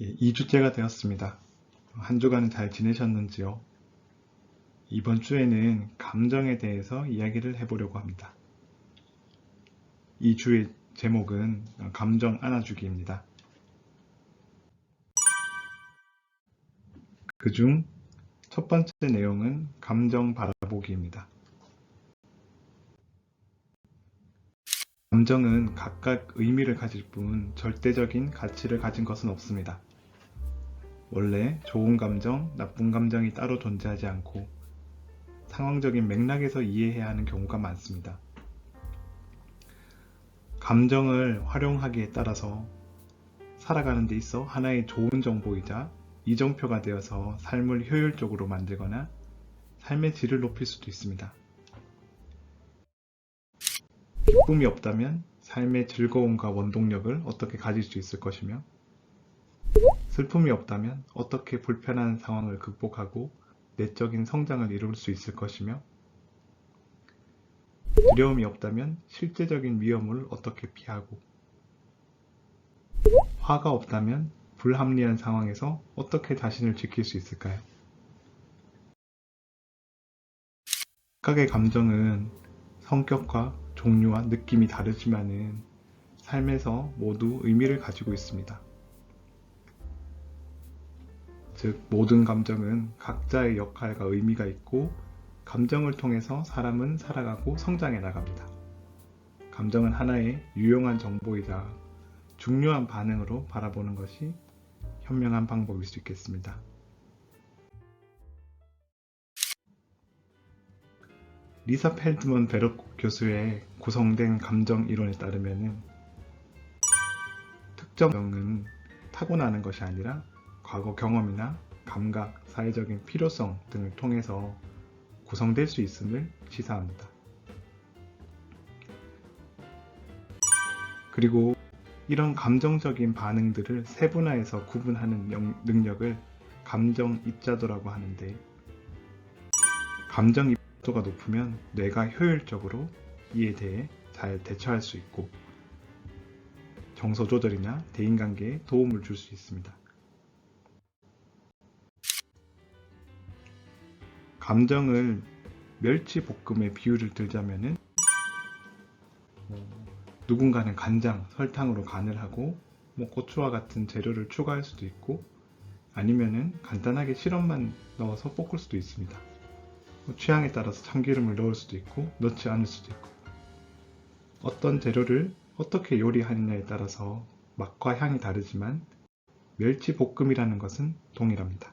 2주째가 되었습니다. 한 주간은 잘 지내셨는지요? 이번 주에는 감정에 대해서 이야기를 해보려고 합니다. 이 주의 제목은 감정 안아주기입니다. 그중 첫 번째 내용은 감정 바라보기입니다. 감정은 각각 의미를 가질 뿐 절대적인 가치를 가진 것은 없습니다. 원래 좋은 감정, 나쁜 감정이 따로 존재하지 않고 상황적인 맥락에서 이해해야 하는 경우가 많습니다. 감정을 활용하기에 따라서 살아가는 데 있어 하나의 좋은 정보이자 이정표가 되어서 삶을 효율적으로 만들거나 삶의 질을 높일 수도 있습니다. 기쁨이 없다면 삶의 즐거움과 원동력을 어떻게 가질 수 있을 것이며, 슬픔이 없다면 어떻게 불편한 상황을 극복하고 내적인 성장을 이룰 수 있을 것이며, 두려움이 없다면 실제적인 위험을 어떻게 피하고, 화가 없다면 불합리한 상황에서 어떻게 자신을 지킬 수 있을까요? 각각의 감정은 성격과 종류와 느낌이 다르지만은 삶에서 모두 의미를 가지고 있습니다. 즉, 모든 감정은 각자의 역할과 의미가 있고 감정을 통해서 사람은 살아가고 성장해 나갑니다. 감정은 하나의 유용한 정보이자 중요한 반응으로 바라보는 것이 현명한 방법일 수 있겠습니다. 리사 펠드먼 베르 교수의 구성된 감정 이론에 따르면 특정 감정은 타고나는 것이 아니라 과거 경험이나 감각, 사회적인 필요성 등을 통해서 구성될 수 있음을 시사합니다. 그리고 이런 감정적인 반응들을 세분화해서 구분하는 능력을 감정 입자도라고 하는데, 감정 입자도가 높으면 뇌가 효율적으로 이에 대해 잘 대처할 수 있고 정서 조절이나 대인관계에 도움을 줄 수 있습니다. 감정을 멸치볶음의 비유를 들자면은 누군가는 간장, 설탕으로 간을 하고 고추와 같은 재료를 추가할 수도 있고, 아니면은 간단하게 시럽만 넣어서 볶을 수도 있습니다. 취향에 따라서 참기름을 넣을 수도 있고 넣지 않을 수도 있고, 어떤 재료를 어떻게 요리하느냐에 따라서 맛과 향이 다르지만 멸치볶음이라는 것은 동일합니다.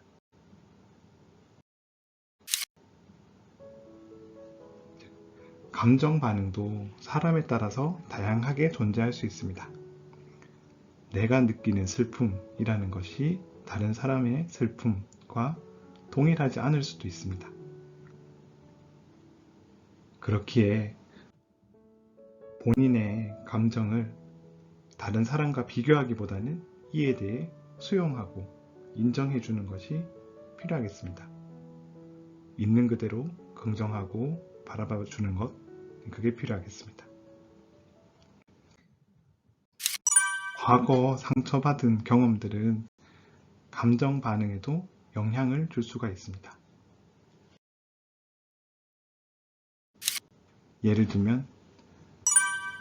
감정 반응도 사람에 따라서 다양하게 존재할 수 있습니다. 내가 느끼는 슬픔이라는 것이 다른 사람의 슬픔과 동일하지 않을 수도 있습니다. 그렇기에 본인의 감정을 다른 사람과 비교하기보다는 이에 대해 수용하고 인정해 주는 것이 필요하겠습니다. 있는 그대로 긍정하고 바라봐 주는 것, 그게 필요하겠습니다. 과거 상처받은 경험들은 감정 반응에도 영향을 줄 수가 있습니다. 예를 들면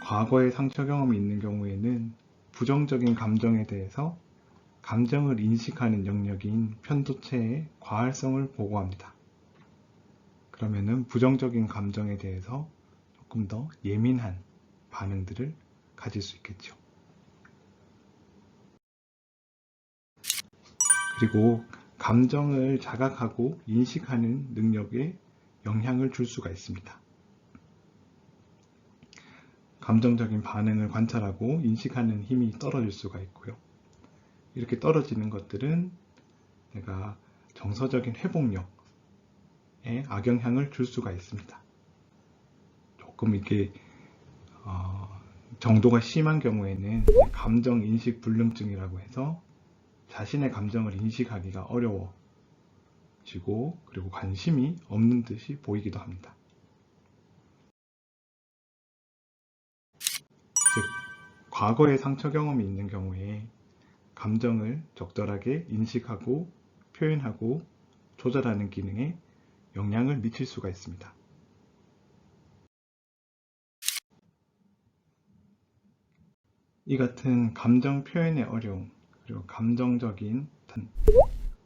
과거의 상처 경험이 있는 경우에는 부정적인 감정에 대해서 감정을 인식하는 영역인 편도체의 과활성을 보고합니다. 그러면은 부정적인 감정에 대해서 조금 더 예민한 반응들을 가질 수 있겠죠. 그리고 감정을 자각하고 인식하는 능력에 영향을 줄 수가 있습니다. 감정적인 반응을 관찰하고 인식하는 힘이 떨어질 수가 있고요. 이렇게 떨어지는 것들은 내가 정서적인 회복력에 악영향을 줄 수가 있습니다. 조금 이렇게 정도가 심한 경우에는 감정인식 불능증이라고 해서 자신의 감정을 인식하기가 어려워지고, 그리고 관심이 없는 듯이 보이기도 합니다. 즉, 과거의 상처 경험이 있는 경우에 감정을 적절하게 인식하고 표현하고 조절하는 기능에 영향을 미칠 수가 있습니다. 이 같은 감정 표현의 어려움, 그리고 감정적인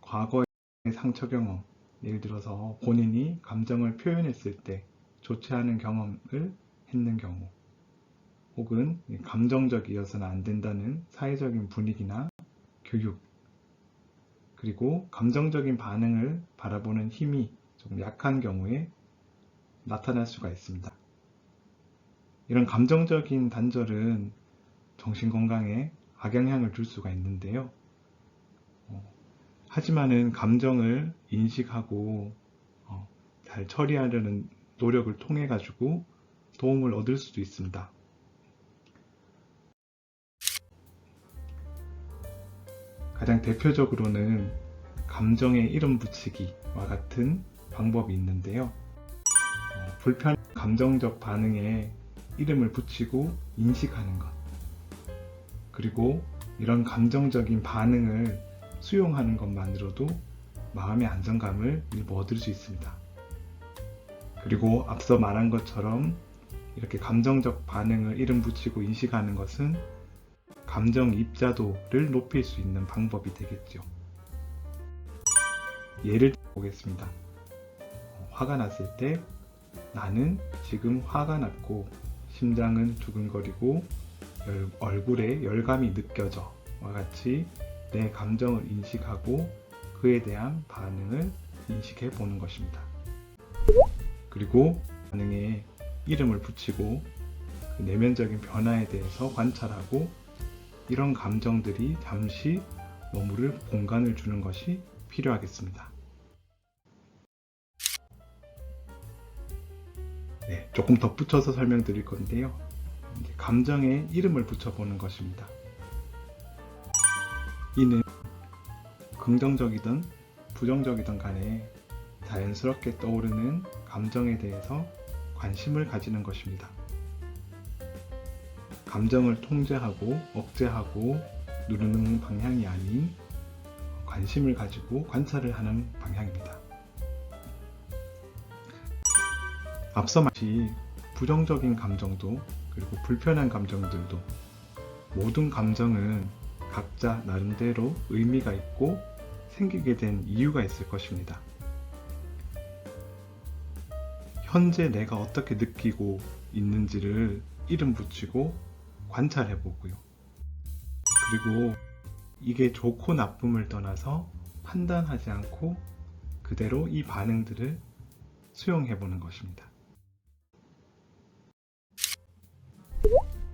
과거의 상처 경험, 예를 들어서 본인이 감정을 표현했을 때 좋지 않은 경험을 했는 경우, 혹은 감정적이어서는 안 된다는 사회적인 분위기나 교육, 그리고 감정적인 반응을 바라보는 힘이 조금 약한 경우에 나타날 수가 있습니다. 이런 감정적인 단절은 정신건강에 악영향을 줄 수가 있는데요. 하지만은 감정을 인식하고 잘 처리하려는 노력을 통해 가지고 도움을 얻을 수도 있습니다. 가장 대표적으로는 감정에 이름 붙이기와 같은 방법이 있는데요. 불편한 감정적 반응에 이름을 붙이고 인식하는 것, 그리고 이런 감정적인 반응을 수용하는 것만으로도 마음의 안정감을 일부 얻을 수 있습니다. 그리고 앞서 말한 것처럼 이렇게 감정적 반응을 이름 붙이고 인식하는 것은 감정 입자도를 높일 수 있는 방법이 되겠죠. 예를 들어 보겠습니다. 화가 났을 때 나는 지금 화가 났고 심장은 두근거리고 얼굴에 열감이 느껴져 와 같이 내 감정을 인식하고 그에 대한 반응을 인식해 보는 것입니다. 그리고 반응에 이름을 붙이고 그 내면적인 변화에 대해서 관찰하고 이런 감정들이 잠시 머무를 공간을 주는 것이 필요하겠습니다. 네, 조금 덧붙여서 설명드릴 건데요. 감정에 이름을 붙여보는 것입니다. 이는 긍정적이든 부정적이든 간에 자연스럽게 떠오르는 감정에 대해서 관심을 가지는 것입니다. 감정을 통제하고 억제하고 누르는 방향이 아닌 관심을 가지고 관찰을 하는 방향입니다. 앞서 말했듯이 부정적인 감정도 그리고 불편한 감정들도 모든 감정은 각자 나름대로 의미가 있고 생기게 된 이유가 있을 것입니다. 현재 내가 어떻게 느끼고 있는지를 이름 붙이고 관찰해 보고요. 그리고 이게 좋고 나쁨을 떠나서 판단하지 않고 그대로 이 반응들을 수용해 보는 것입니다.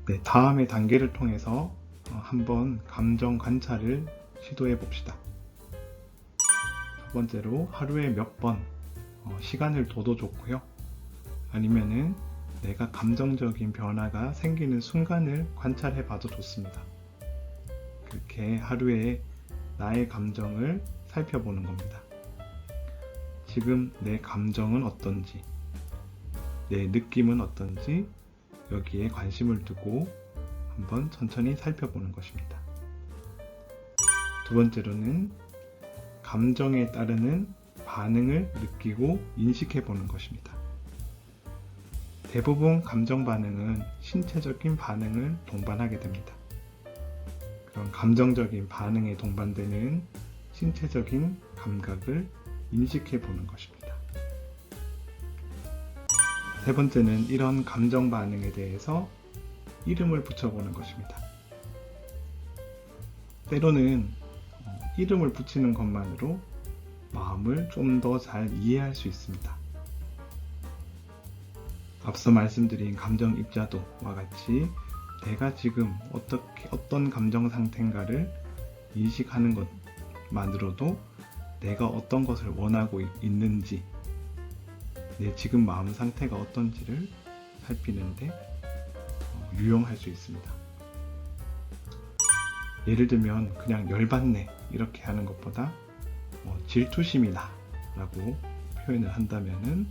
네, 다음의 단계를 통해서 한번 감정 관찰을 시도해 봅시다. 첫 번째로 하루에 몇 번 시간을 둬도 좋고요. 아니면은 내가 감정적인 변화가 생기는 순간을 관찰해 봐도 좋습니다. 그렇게 하루에 나의 감정을 살펴보는 겁니다. 지금 내 감정은 어떤지, 내 느낌은 어떤지 여기에 관심을 두고 한번 천천히 살펴보는 것입니다. 두 번째로는 감정에 따르는 반응을 느끼고 인식해 보는 것입니다. 대부분 감정 반응은 신체적인 반응을 동반하게 됩니다. 그런 감정적인 반응에 동반되는 신체적인 감각을 인식해 보는 것입니다. 세 번째는 이런 감정 반응에 대해서 이름을 붙여보는 것입니다. 때로는 이름을 붙이는 것만으로 마음을 좀 더 잘 이해할 수 있습니다. 앞서 말씀드린 감정 입자도와 같이 내가 지금 어떤 감정 상태인가를 인식하는 것만으로도 내가 어떤 것을 원하고 있는지, 내 지금 마음 상태가 어떤지를 살피는데 유용할 수 있습니다. 예를 들면 그냥 열받네 이렇게 하는 것보다 질투심이 나 라고 표현을 한다면은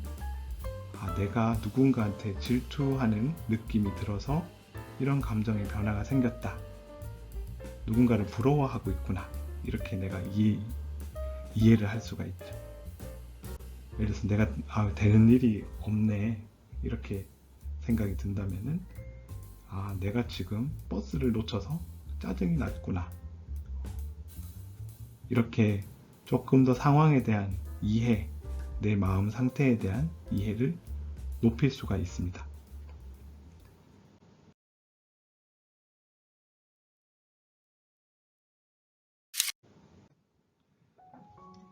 내가 누군가한테 질투하는 느낌이 들어서 이런 감정의 변화가 생겼다 누군가를 부러워하고 있구나. 이렇게 내가 이해를 할 수가 있죠. 예를 들어서 내가 되는 일이 없네. 이렇게 생각이 든다면은 내가 지금 버스를 놓쳐서 짜증이 났구나. 이렇게 조금 더 상황에 대한 이해, 내 마음 상태에 대한 이해를 높일 수가 있습니다.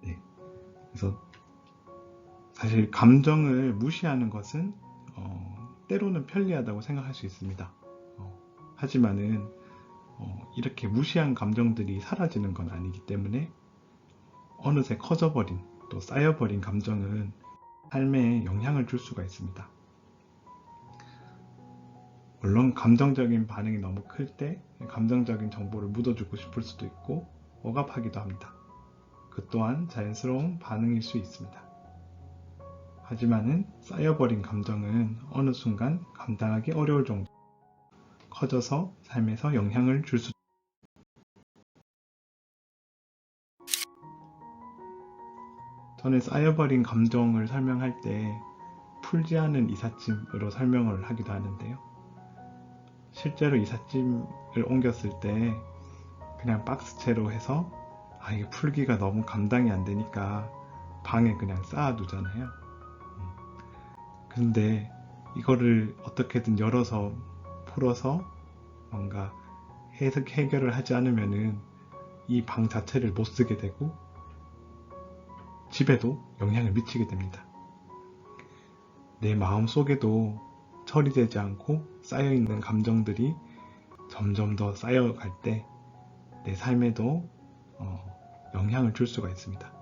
네. 그래서 사실 감정을 무시하는 것은 때로는 편리하다고 생각할 수 있습니다. 하지만은 이렇게 무시한 감정들이 사라지는 건 아니기 때문에 어느새 커져버린 또 쌓여버린 감정은 삶에 영향을 줄 수가 있습니다. 물론 감정적인 반응이 너무 클 때 감정적인 정보를 묻어주고 싶을 수도 있고 억압하기도 합니다. 그 또한 자연스러운 반응일 수 있습니다. 하지만은 쌓여버린 감정은 어느 순간 감당하기 어려울 정도 커져서 삶에서 영향을 줄 수 있습니다. 저는 쌓여버린 감정을 설명할 때 풀지 않은 이삿짐으로 설명을 하기도 하는데요. 실제로 이삿짐을 옮겼을 때 그냥 박스채로 해서 이게 풀기가 너무 감당이 안 되니까 방에 그냥 쌓아두잖아요. 근데 이거를 어떻게든 열어서 풀어서 뭔가 해결을 하지 않으면은 이 방 자체를 못 쓰게 되고 집에도 영향을 미치게 됩니다. 내 마음 속에도 처리되지 않고 쌓여있는 감정들이 점점 더 쌓여갈 때 내 삶에도 영향을 줄 수가 있습니다.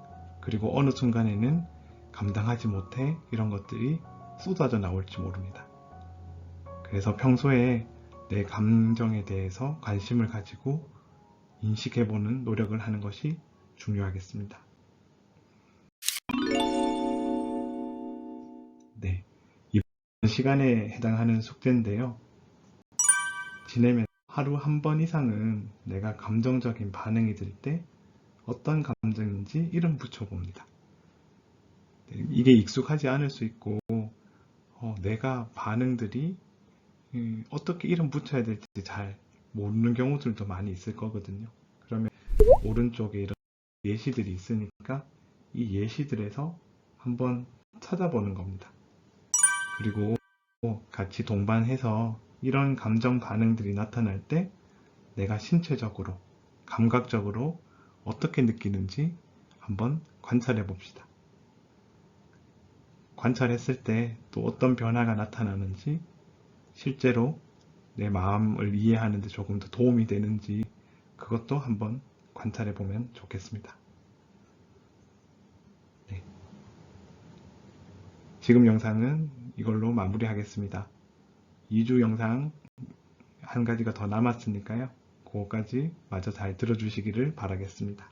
그리고 어느 순간에는 감당하지 못해 이런 것들이 쏟아져 나올지 모릅니다. 그래서 평소에 내 감정에 대해서 관심을 가지고 인식해보는 노력을 하는 것이 중요하겠습니다. 네, 이번 시간에 해당하는 숙제인데요. 지내면 하루 한 번 이상은 내가 감정적인 반응이 들 때 어떤 감정인지 이름 붙여봅니다. 이게 익숙하지 않을 수 있고 내가 반응들이 어떻게 이름 붙여야 될지 잘 모르는 경우들도 많이 있을 거거든요. 그러면 오른쪽에 이런 예시들이 있으니까 이 예시들에서 한번 찾아보는 겁니다. 그리고 같이 동반해서 이런 감정 반응들이 나타날 때 내가 신체적으로, 감각적으로 어떻게 느끼는지 한번 관찰해 봅시다. 관찰했을 때 또 어떤 변화가 나타나는지, 실제로 내 마음을 이해하는 데 조금 더 도움이 되는지 그것도 한번 관찰해 보면 좋겠습니다. 네. 지금 영상은 이걸로 마무리하겠습니다. 2주 영상 한 가지가 더 남았으니까요. 그거까지 마저 잘 들어주시기를 바라겠습니다.